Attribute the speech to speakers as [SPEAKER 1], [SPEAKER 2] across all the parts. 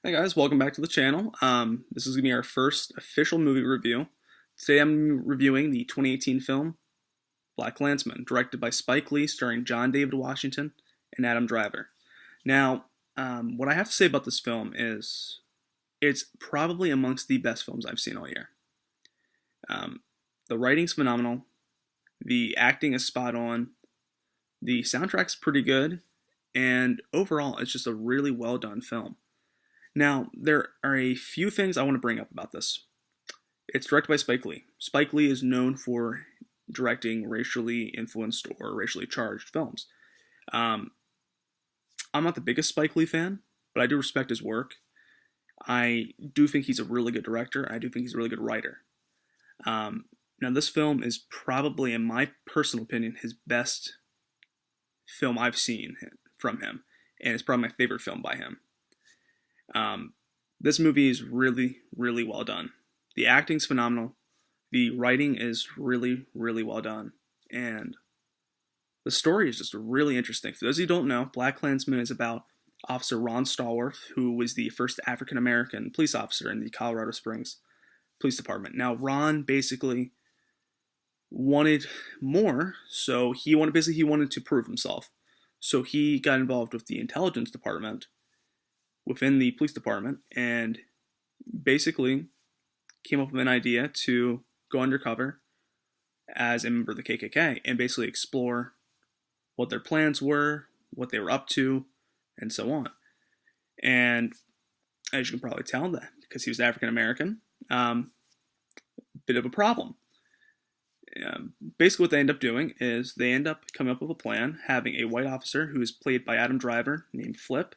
[SPEAKER 1] Hey guys, welcome back to the channel. This is going to be our first official movie review. Today I'm reviewing the 2018 film BlacKkKlansman, directed by Spike Lee, starring John David Washington and Adam Driver. Now, what I have to say about this film is it's probably amongst the best films I've seen all year. Um, the writing's phenomenal, the acting is spot on, the soundtrack's pretty good, and overall it's just a really well done film. Now, there are a few things I want to bring up about this. It's directed by Spike Lee. Spike Lee is known for directing racially influenced or racially charged films. Um, I'm not the biggest Spike Lee fan, but I do respect his work. I do think he's a really good director. I do think he's a really good writer. Now, this film is probably, in my personal opinion, his best film I've seen from him, and it's probably my favorite film by him. This movie is really, really well done. The acting's phenomenal. The writing is really, really well done. And the story is just really interesting. For those who don't know, BlacKkKlansman is about Officer Ron Stallworth, who was the first African American police officer in the Colorado Springs Police Department. Now, Ron basically wanted more, so he wanted to prove himself. So he got involved with the intelligence department within the police department and basically came up with an idea to go undercover as a member of the KKK and basically explore what their plans were, what they were up to, and so on. And as you can probably tell, that because he was African American, bit of a problem. Basically, what they end up doing is they end up coming up with a plan, having a white officer who is played by Adam Driver named Flip,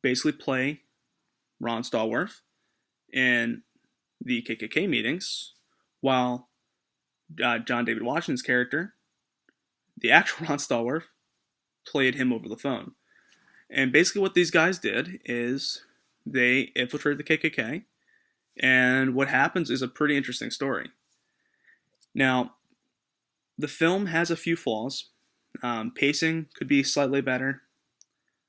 [SPEAKER 1] basically play Ron Stallworth in the KKK meetings, while John David Washington's character, the actual Ron Stallworth, played him over the phone. And basically what these guys did is they infiltrated the KKK, and what happens is a pretty interesting story. Now, the film has a few flaws. Pacing could be slightly better.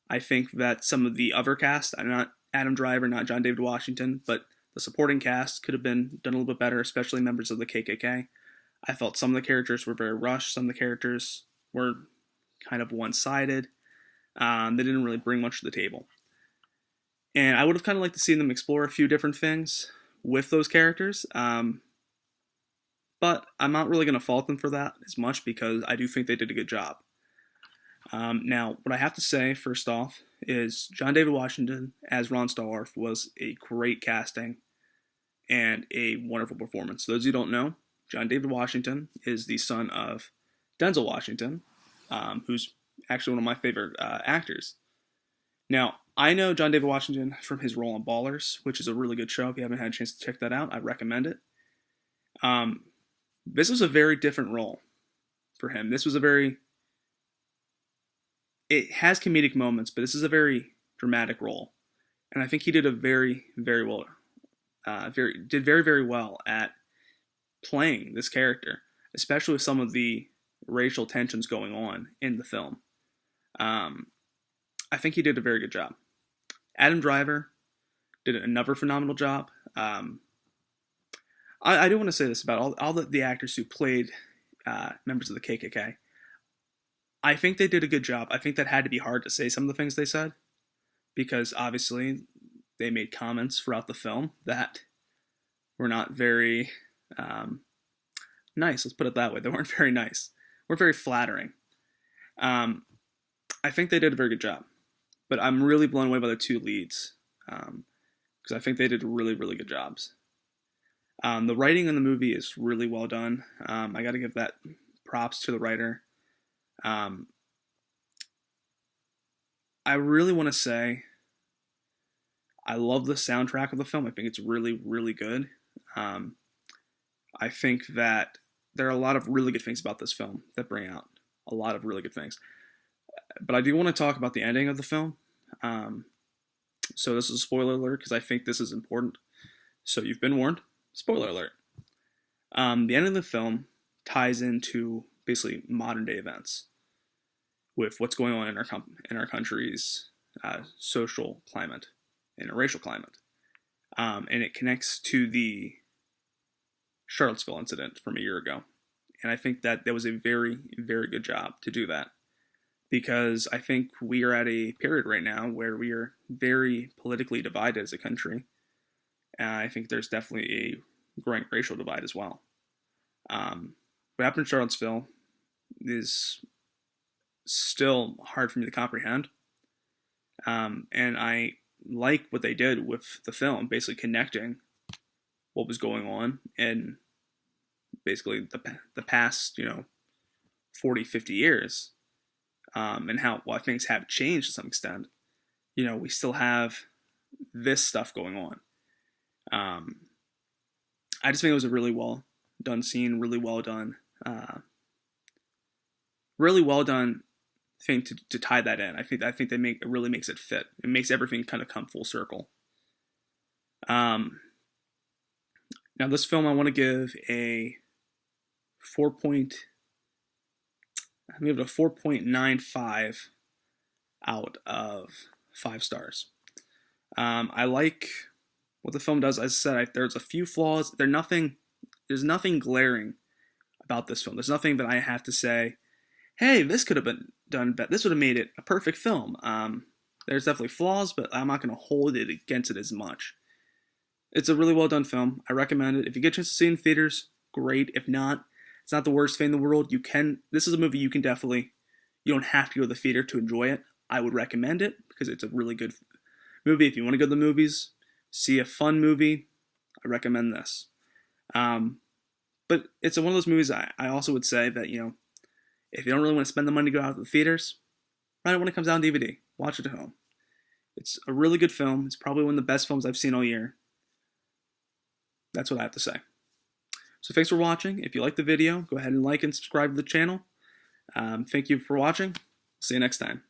[SPEAKER 1] I think that some of the other cast, not Adam Driver, not John David Washington, but the supporting cast could have been done a little bit better, especially members of the KKK. I felt some of the characters were very rushed. Some of the characters were kind of one-sided. They didn't really bring much to the table. And I would have kind of liked to see them explore a few different things with those characters. But I'm not really going to fault them for that as much because I do think they did a good job. Now, what I have to say, first off, is John David Washington as Ron Stallworth was a great casting and a wonderful performance. Those who don't know, John David Washington is the son of Denzel Washington, who's actually one of my favorite actors. Now, I know John David Washington from his role in Ballers, which is a really good show. If you haven't had a chance to check that out, I recommend it. This was a very different role for him. It has comedic moments, but this is a very dramatic role, and I think he did a very, very well, very, very well at playing this character, especially with some of the racial tensions going on in the film. I think he did a very good job. Adam Driver did another phenomenal job. I do want to say this about all the actors who played members of the KKK. I think they did a good job. I think that had to be hard to say some of the things they said, because obviously they made comments throughout the film that were not very nice. Let's put it that way. They weren't very nice. Weren't very flattering. I think they did a very good job, but I'm really blown away by the two leads because I think they did really, really good jobs. The writing in the movie is really well done. I got to give that props to the writer. I really want to say I love the soundtrack of the film. I think it's really, really good. I think that there are a lot of really good things about this film that bring out a lot of really good things. But I do want to talk about the ending of the film. So this is a spoiler alert because I think this is important. So you've been warned. Spoiler alert. The end of the film ties into basically modern day events with what's going on in our countries social climate and a racial climate. And it connects to the Charlottesville incident from a year ago. And I think that was a very, very good job to do that. Because I think we are at a period right now where we are very politically divided as a country. And I think there's definitely a growing racial divide as well. What happened in Charlottesville is still hard for me to comprehend. And I like what they did with the film, basically connecting what was going on and basically the past, 40, 50 years, and how, while things have changed to some extent, we still have this stuff going on. I just think it was a really well done scene, really well done thing to tie that in. I think they it really makes it fit. It makes everything kind of come full circle. Now this film I want to give a 4.95 out of 5 stars. I like what the film does. As I said, there's a few flaws. There's nothing glaring about this film. There's nothing that I have to say, hey, this could have been done better. This would have made it a perfect film. There's definitely flaws, but I'm not going to hold it against it as much. It's a really well done film. I recommend it. If you get a chance to see it in theaters, great. If not, it's not the worst thing in the world. This is a movie you don't have to go to the theater to enjoy it. I would recommend it because it's a really good movie. If you want to go to the movies, see a fun movie, I recommend this. But it's one of those movies I also would say that, if you don't really want to spend the money to go out to the theaters, right when it comes out on DVD, watch it at home. It's a really good film. It's probably one of the best films I've seen all year. That's what I have to say. So thanks for watching. If you like the video, go ahead and like and subscribe to the channel. Thank you for watching. See you next time.